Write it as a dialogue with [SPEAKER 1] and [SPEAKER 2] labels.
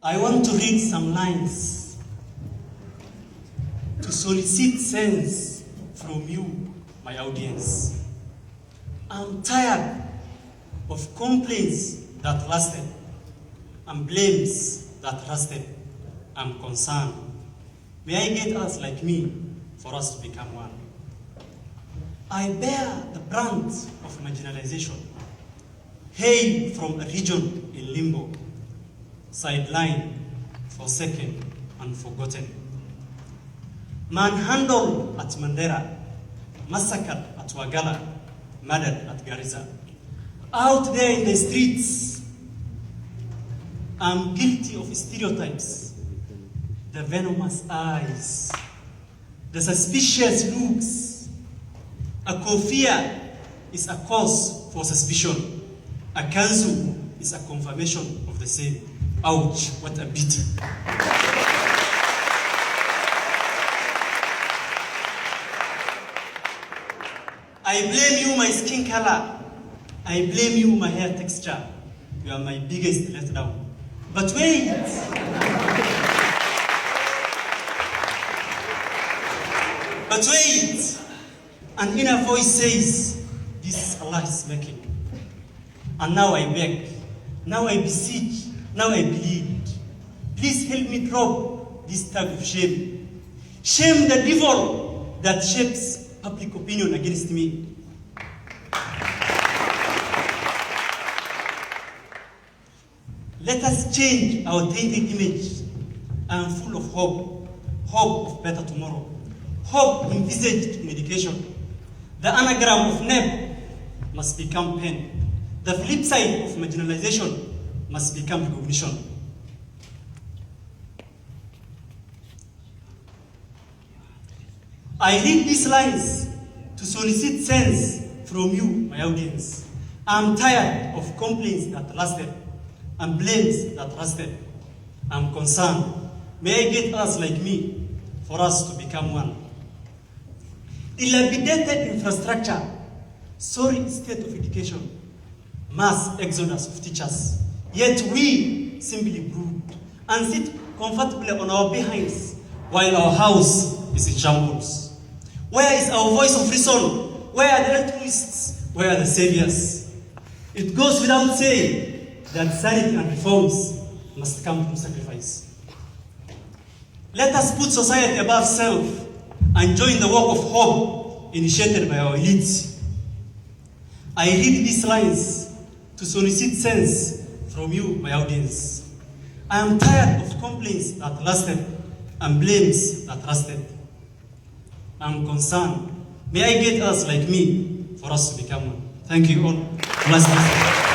[SPEAKER 1] I want to read some lines to solicit sense from you, my audience. I'm tired of complaints that lasted and blames that lasted. I'm concerned. May I get us like me for us to become one. I bear the brunt of marginalization, hail from a region in limbo, sidelined, forsaken, and forgotten. Manhandled at Mandera, massacred at Wagala, murdered at Garissa. Out there in the streets, I'm guilty of stereotypes, the venomous eyes, the suspicious looks. A kofia is a cause for suspicion. A kanzu is a confirmation of the same. Ouch, what a beat. I blame you, my skin color. I blame you, my hair texture. You are my biggest letdown. But wait! But wait! An inner voice says, this is Allah's making. And now I beg, now I beseech, now I plead. Please help me drop this tag of shame. Shame the devil that shapes public opinion against me. Let us change our tainted image. I am full of hope, hope of better tomorrow, hope envisaged in education. The anagram of NEB must become pen. The flip side of marginalization must become recognition. I read these lines to solicit sense from you, my audience. I'm tired of complaints that lasted and blames that lasted. I'm concerned. May I get us like me for us to become one. Dilapidated infrastructure, sorry state of education, mass exodus of teachers. Yet we simply brood and sit comfortably on our behinds while our house is in shambles. Where is our voice of reason? Where are the altruists? Where are the saviors? It goes without saying that sanity and reforms must come from sacrifice. Let us put society above self and join the work of hope initiated by our elites. I read these lines to solicit sense from you, my audience. I am tired of complaints that lasted and blames that lasted. I am concerned. May I get us like me for us to become one. Thank you all. Bless you.